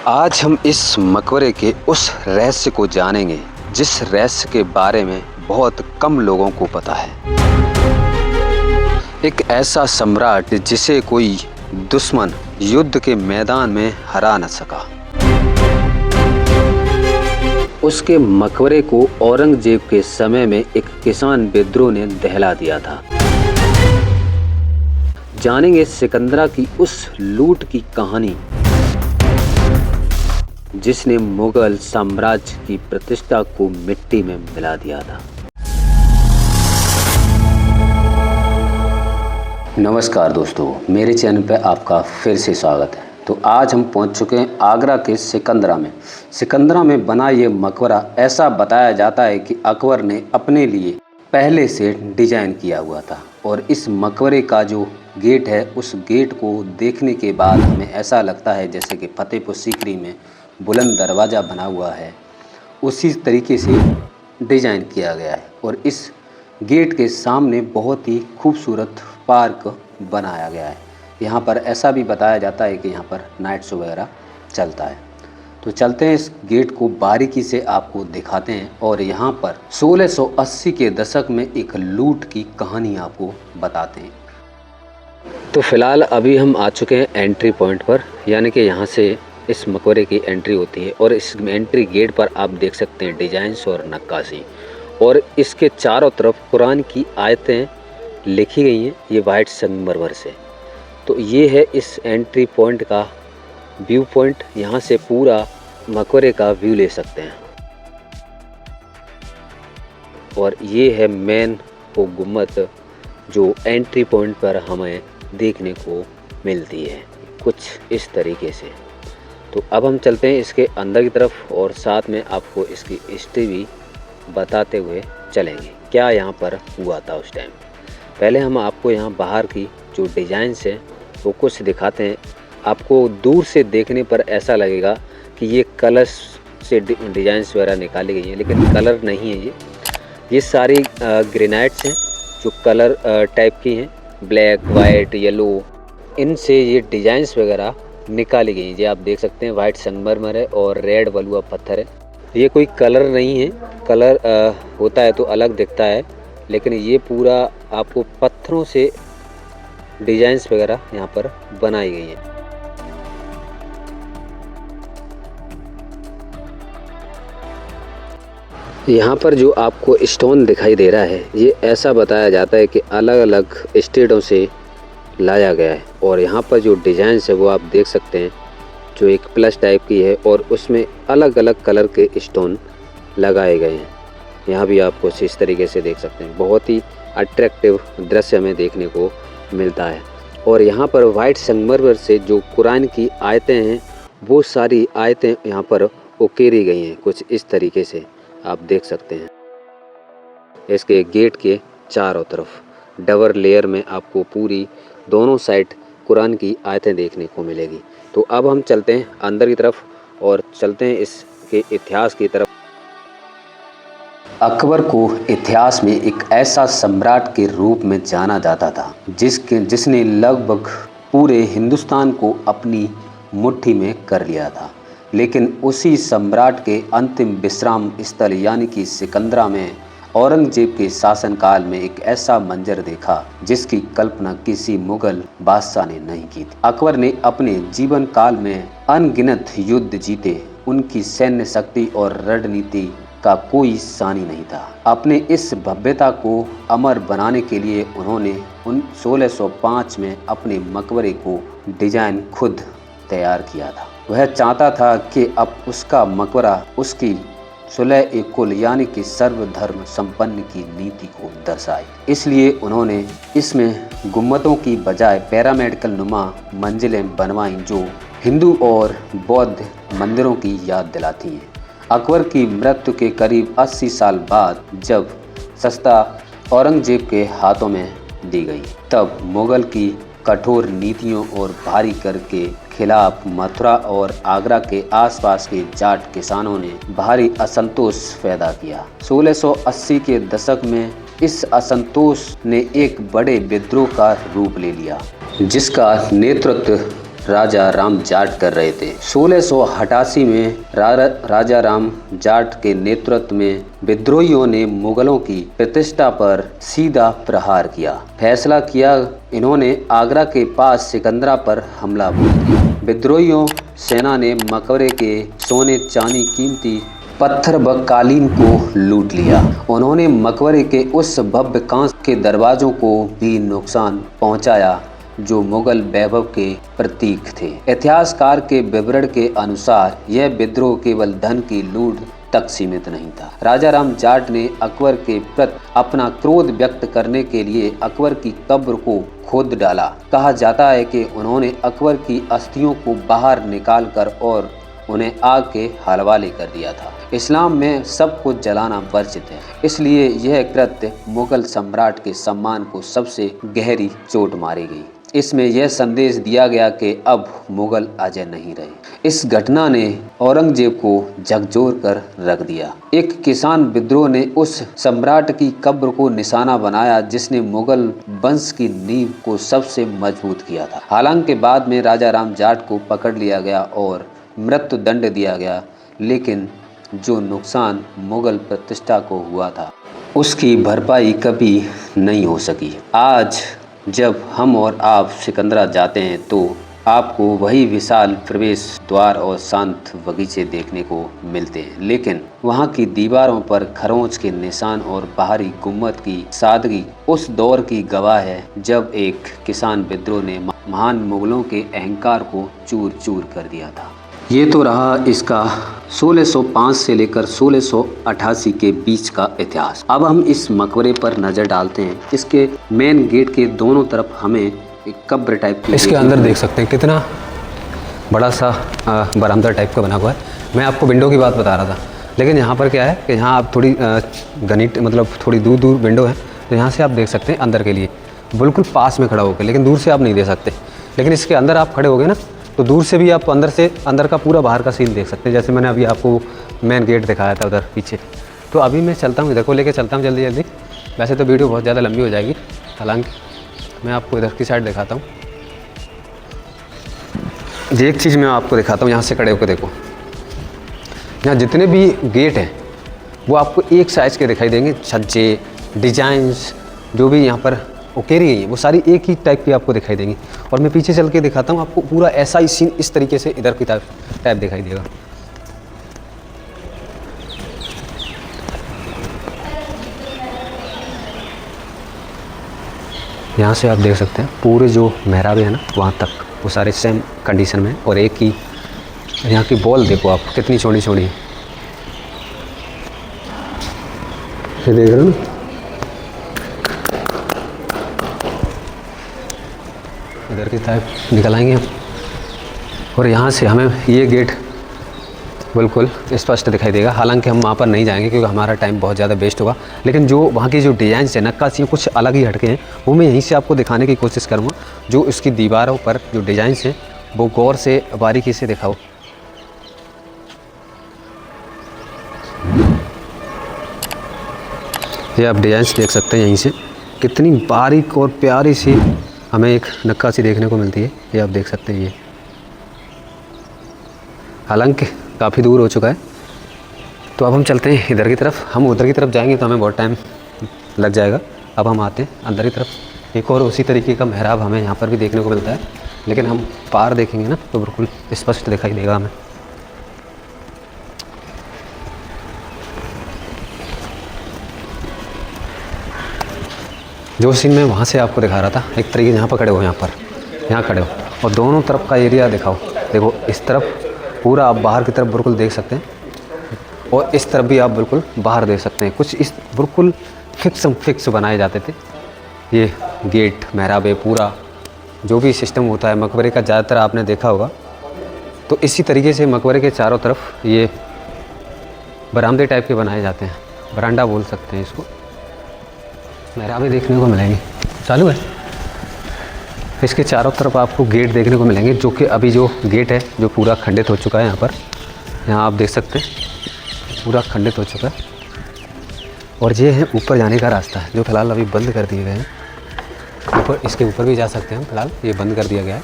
आज हम इस मकबरे के उस रहस्य को जानेंगे जिस रहस्य के बारे में बहुत कम लोगों को पता है। एक ऐसा सम्राट जिसे कोई दुश्मन युद्ध के मैदान में हरा न सका। उसके मकबरे को औरंगजेब के समय में एक किसान विद्रोह ने दहला दिया था। जानेंगे सिकंदरा की उस लूट की कहानी जिसने मुगल साम्राज्य की प्रतिष्ठा को मिट्टी में मिला दिया था। नमस्कार दोस्तों, मेरे चैनल पर आपका फिर से स्वागत है। तो आज हम पहुंच चुके हैं आगरा के सिकंदरा में। सिकंदरा में बना ये मकबरा ऐसा बताया जाता है कि अकबर ने अपने लिए पहले से डिजाइन किया हुआ था। और इस मकबरे का जो गेट है, उस गेट को देखने के बाद हमें ऐसा लगता है जैसे कि फतेहपुर सीकरी में बुलंद दरवाज़ा बना हुआ है, उसी तरीके से डिजाइन किया गया है। और इस गेट के सामने बहुत ही खूबसूरत पार्क बनाया गया है। यहाँ पर ऐसा भी बताया जाता है कि यहाँ पर नाइट शो वगैरह चलता है। तो चलते हैं, इस गेट को बारीकी से आपको दिखाते हैं और यहाँ पर 1680 के दशक में एक लूट की कहानी आपको बताते हैं। तो फिलहाल अभी हम आ चुके हैं एंट्री पॉइंट पर, यानी कि यहाँ से इस मकबरे की एंट्री होती है। और इस एंट्री गेट पर आप देख सकते हैं डिजाइन्स और नक्काशी, और इसके चारों तरफ कुरान की आयतें लिखी गई हैं, ये वाइट संगमरमर से। तो ये है इस एंट्री पॉइंट का व्यू पॉइंट। यहाँ से पूरा मकबरे का व्यू ले सकते हैं। और ये है मेन वो गुम्बद जो एंट्री पॉइंट पर हमें देखने को मिलती है, कुछ इस तरीके से। तो अब हम चलते हैं इसके अंदर की तरफ और साथ में आपको इसकी हिस्ट्री भी बताते हुए चलेंगे, क्या यहाँ पर हुआ था उस टाइम। पहले हम आपको यहाँ बाहर की जो डिज़ाइंस हैं वो कुछ दिखाते हैं। आपको दूर से देखने पर ऐसा लगेगा कि ये कलर्स से डिज़ाइंस वगैरह निकाली गई हैं, लेकिन कलर नहीं है। ये सारी ग्रेनाइट्स हैं जो कलर टाइप की हैं, ब्लैक, वाइट, येलो, इनसे ये डिज़ाइंस वगैरह निकाली गई हैं। ये आप देख सकते हैं वाइट संगमरमर है और रेड बलुआ पत्थर है। ये कोई कलर नहीं है, कलर होता है तो अलग दिखता है, लेकिन ये पूरा आपको पत्थरों से डिजाइन्स वगैरह यहाँ पर बनाई गई हैं। यहाँ पर जो आपको स्टोन दिखाई दे रहा है, ये ऐसा बताया जाता है कि अलग अलग स्टेटों से लाया गया है। और यहाँ पर जो डिजाइन्स है वो आप देख सकते हैं, जो एक प्लस टाइप की है और उसमें अलग अलग कलर के स्टोन लगाए गए हैं। यहाँ भी आपको इस तरीके से देख सकते हैं, बहुत ही अट्रैक्टिव दृश्य हमें देखने को मिलता है। और यहाँ पर वाइट संगमरमर से जो कुरान की आयतें हैं, वो सारी आयतें यहाँ पर उकेरी गई हैं, कुछ इस तरीके से आप देख सकते हैं। इसके गेट के चारों तरफ डबल लेयर में आपको पूरी दोनों साइड कुरान की आयतें देखने को मिलेगी। तो अब हम चलते हैं अंदर की तरफ और चलते हैं इसके इतिहास की तरफ। अकबर को इतिहास में एक ऐसा सम्राट के रूप में जाना जाता था जिसने लगभग पूरे हिंदुस्तान को अपनी मुट्ठी में कर लिया था। लेकिन उसी सम्राट के अंतिम विश्राम स्थल यानी कि सिकंदरा में औरंगजेब के शासनकाल में एक ऐसा मंजर देखा जिसकी कल्पना किसी मुगल बादशाह ने नहीं की थी। अकबर ने अपने जीवन काल में अनगिनत युद्ध जीते, उनकी सैन्य शक्ति और रणनीति का कोई सानी नहीं था। अपने इस भव्यता को अमर बनाने के लिए उन्होंने 1605 में अपने मकबरे को डिजाइन खुद तैयार किया था। वह चाहता था कि अब उसका मकबरा उसकी सुलह-ए-कुल यानी कि सर्वधर्म संपन्न की नीति को दर्शाए। इसलिए उन्होंने इसमें गुम्बदों की बजाय पैरामेडिकल नुमा मंजिलें बनवाई जो हिंदू और बौद्ध मंदिरों की याद दिलाती हैं। अकबर की मृत्यु के करीब 80 साल बाद जब सत्ता औरंगजेब के हाथों में दी गई, तब मुगल की कठोर नीतियों और भारी कर के खिलाफ मथुरा और आगरा के आसपास के जाट किसानों ने भारी असंतोष पैदा किया। 1680 के दशक में इस असंतोष ने एक बड़े विद्रोह का रूप ले लिया, जिसका नेतृत्व राजा राम जाट कर रहे थे। 1688 में राजा राम जाट के नेतृत्व में विद्रोहियों ने मुगलों की प्रतिष्ठा पर सीधा प्रहार किया। फैसला किया, इन्होंने आगरा के पास सिकंदरा पर हमला बोल दिया। विद्रोहियों सेना ने मकबरे के सोने चांदी कीमती पत्थर व कालीन को लूट लिया। उन्होंने मकबरे के उस भव्य कांच के दरवाजों को भी नुकसान पहुंचाया जो मुगल वैभव के प्रतीक थे। इतिहासकार के विवरण के अनुसार यह विद्रोह केवल धन की लूट तक सीमित नहीं था। राजा राम जाट ने अकबर के प्रति अपना क्रोध व्यक्त करने के लिए अकबर की कब्र को खोद डाला। कहा जाता है कि उन्होंने अकबर की अस्थियों को बाहर निकालकर और उन्हें आग के हवाले कर दिया था। इस्लाम में सब कुछ जलाना वर्जित है, इसलिए यह कृत्य मुगल सम्राट के सम्मान को सबसे गहरी चोट मारी गई। इसमें यह संदेश दिया गया कि अब मुगल अजय नहीं रहे। इस घटना ने औरंगजेब को झकझोर कर रख दिया। एक किसान विद्रोह ने उस सम्राट की कब्र को निशाना बनाया जिसने मुगल वंश की नींव को सबसे मजबूत किया था। हालांकि बाद में राजा राम जाट को पकड़ लिया गया और मृत्यु दंड दिया गया, लेकिन जो नुकसान मुगल प्रतिष्ठा को हुआ था उसकी भरपाई कभी नहीं हो सकी। आज जब हम और आप सिकंदरा जाते हैं तो आपको वही विशाल प्रवेश द्वार और शांत बगीचे देखने को मिलते हैं, लेकिन वहाँ की दीवारों पर खरोंच के निशान और बाहरी गुम्बद की सादगी उस दौर की गवाह है जब एक किसान विद्रोह ने महान मुगलों के अहंकार को चूर चूर कर दिया था। ये तो रहा इसका 1605 से लेकर 1688 के बीच का इतिहास। अब हम इस मकबरे पर नज़र डालते हैं। इसके मेन गेट के दोनों तरफ हमें एक कब्र टाइप की, इसके अंदर देख सकते हैं कितना बड़ा सा बरामदा टाइप का बना हुआ है। मैं आपको विंडो की बात बता रहा था, लेकिन यहाँ पर क्या है कि यहाँ आप थोड़ी मतलब थोड़ी दूर दूर विंडो है, तो यहाँ से आप देख सकते हैं अंदर के लिए बिल्कुल पास में खड़ा होकर, लेकिन दूर से आप नहीं देख सकते। लेकिन इसके अंदर आप खड़े हो गए ना, तो दूर से भी आप अंदर का पूरा बाहर का सीन देख सकते हैं। जैसे मैंने अभी आपको मेन गेट दिखाया था उधर पीछे। तो अभी मैं चलता हूँ, इधर को लेके चलता हूँ जल्दी जल्दी। वैसे तो वीडियो बहुत ज़्यादा लंबी हो जाएगी, हालांकि मैं आपको इधर की साइड दिखाता हूँ। ये एक चीज़ मैं आपको दिखाता हूँ, यहाँ से खड़े होकर देखो। यहाँ जितने भी गेट हैं वो आपको एक साइज़ के दिखाई देंगे। छज्जे, डिजाइंस जो भी यहाँ पर उकेरी गई है वो सारी एक ही टाइप की आपको दिखाई देंगी। और मैं पीछे चल के दिखाता हूँ आपको, पूरा ऐसा ही सीन इस तरीके से इधर की टाइप दिखाई देगा। यहाँ से आप देख सकते हैं पूरे जो मेहराबे है ना वहाँ तक वो सारे सेम कंडीशन में, और एक ही यहाँ की बॉल देखो आप कितनी छोटी छोटी है, ये देख रहे हो ना। इधर की तरफ निकल आएंगे हम, और यहाँ से हमें ये गेट बिल्कुल स्पष्ट दिखाई देगा। हालांकि हम वहाँ पर नहीं जाएंगे क्योंकि हमारा टाइम बहुत ज़्यादा वेस्ट होगा, लेकिन जो वहाँ की जो डिज़ाइन है, नक्काशी कुछ अलग ही हटके हैं, वो मैं यहीं से आपको दिखाने की कोशिश करूँगा। जो इसकी दीवारों पर जो डिज़ाइन हैं वो गौर से बारीकी से दिखाओ। ये आप डिज़ाइन देख सकते हैं, यहीं से कितनी बारीक और प्यारी सी हमें एक नक्काशी देखने को मिलती है। ये आप देख सकते हैं। ये हालांकि काफ़ी दूर हो चुका है, तो अब हम चलते हैं इधर की तरफ। हम उधर की तरफ जाएंगे तो हमें बहुत टाइम लग जाएगा। अब हम आते हैं अंदर की तरफ। एक और उसी तरीके का मेहराब हमें यहाँ पर भी देखने को मिलता है, लेकिन हम पार देखेंगे ना तो बिल्कुल स्पष्ट दिखाई देगा हमें। जो सीन मैं वहाँ से आपको दिखा रहा था, एक तरीके यहाँ पर खड़े हो, यहाँ खड़े हो और दोनों तरफ का एरिया दिखाओ। देखो इस तरफ पूरा आप बाहर की तरफ बिल्कुल देख सकते हैं, और इस तरफ भी आप बिल्कुल बाहर देख सकते हैं। कुछ इस बिल्कुल फिक्स बनाए जाते थे ये गेट, मेहराबे, पूरा जो भी सिस्टम होता है मकबरे का, ज़्यादातर आपने देखा होगा। तो इसी तरीके से मकबरे के चारों तरफ ये बरामदे टाइप के बनाए जाते हैं, बरांडा बोल सकते हैं इसको। मेहराबे देखने को मिलेंगे, चालू है। इसके चारों तरफ आपको गेट देखने को मिलेंगे, जो कि अभी जो गेट है जो पूरा खंडित हो चुका है। यहाँ आप देख सकते हैं पूरा खंडित हो चुका है। और ये है ऊपर जाने का रास्ता है, जो फ़िलहाल अभी बंद कर दिए गए हैं। ऊपर इसके ऊपर भी जा सकते हैं हम, फ़िलहाल ये बंद कर दिया गया है।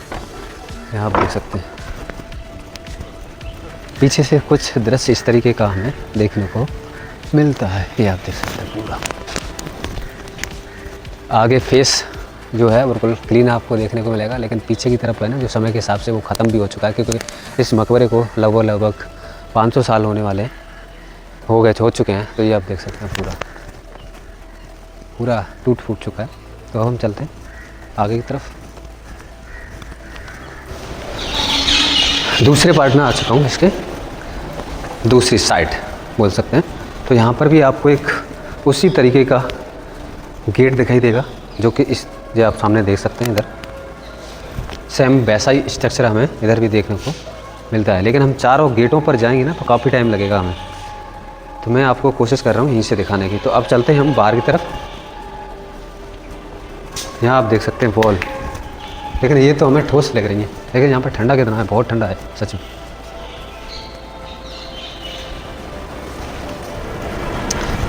यहाँ आप देख सकते हैं पीछे से कुछ दृश्य इस तरीके का हमें देखने को मिलता है। ये आप देख सकते हैं पूरा आगे फेस जो है बिल्कुल क्लीन आपको देखने को मिलेगा, लेकिन पीछे की तरफ है ना जो समय के हिसाब से वो ख़त्म भी हो चुका है, क्योंकि इस मकबरे को लगभग 500 साल होने वाले हो चुके हैं। तो ये आप देख सकते हैं पूरा टूट फूट चुका है। तो अब हम चलते हैं आगे की तरफ। दूसरे पार्ट में आ चुका हूँ, इसके दूसरी साइड बोल सकते हैं। तो यहाँ पर भी आपको एक उसी तरीके का गेट दिखाई देगा जो कि जो आप सामने देख सकते हैं। इधर सेम वैसा ही स्ट्रक्चर हमें इधर भी देखने को मिलता है, लेकिन हम चारों गेटों पर जाएंगे ना तो काफ़ी टाइम लगेगा हमें। तो मैं आपको कोशिश कर रहा हूँ यहीं से दिखाने की। तो अब चलते हैं हम बाहर की तरफ। यहाँ आप देख सकते हैं वॉल, लेकिन ये तो हमें ठोस लग रही है, लेकिन यहाँ पर ठंडा कितना है, बहुत ठंडा है सच में।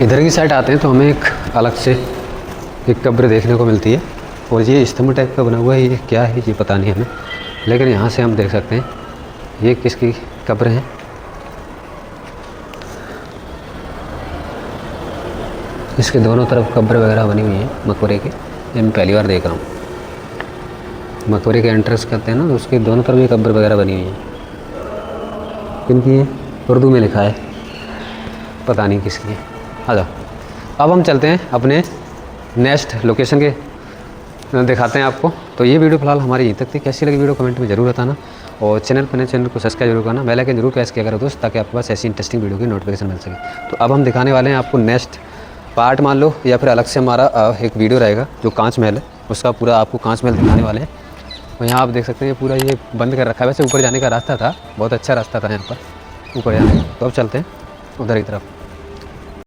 इधर की साइड आते हैं तो हमें एक अलग से एक कब्र देखने को मिलती है, और ये स्तंभ टाइप का बना हुआ है। ये क्या है ये पता नहीं हमें, लेकिन यहाँ से हम देख सकते हैं ये किसकी कब्र है। इसके दोनों तरफ कब्र वगैरह बनी हुई है मकबरे के। ये मैं पहली बार देख रहा हूँ। मकबरे के एंट्रेंस करते हैं ना तो उसके दोनों तरफ ये कब्र वगैरह बनी हुई है। किनकी है? उर्दू में लिखा है, पता नहीं किसकी है। आ जाओ अब हम चलते हैं अपने नेक्स्ट लोकेशन के, दिखाते हैं आपको। तो ये वीडियो फिलहाल हमारी यहीं तक थी। कैसी लगी वीडियो कमेंट में ज़रूर बताना, और चैनल पर नए चैनल को सब्सक्राइब जरूर करना, बेल आइकन जरूर प्रेस किया करो दोस्त, ताकि आपके पास ऐसी इंटरेस्टिंग वीडियो की नोटिफिकेशन मिल सके। तो अब हम दिखाने वाले हैं आपको नेक्स्ट पार्ट मान लो, या फिर अलग से हमारा एक वीडियो रहेगा जो कांच महल है, उसका पूरा आपको कांच महल दिखाने वाले हैं। और यहाँ आप देख सकते हैं पूरा ये बंद कर रखा है। वैसे ऊपर जाने का रास्ता था, बहुत अच्छा रास्ता था यहाँ पर ऊपर जाने का। तो अब चलते हैं उधर की तरफ।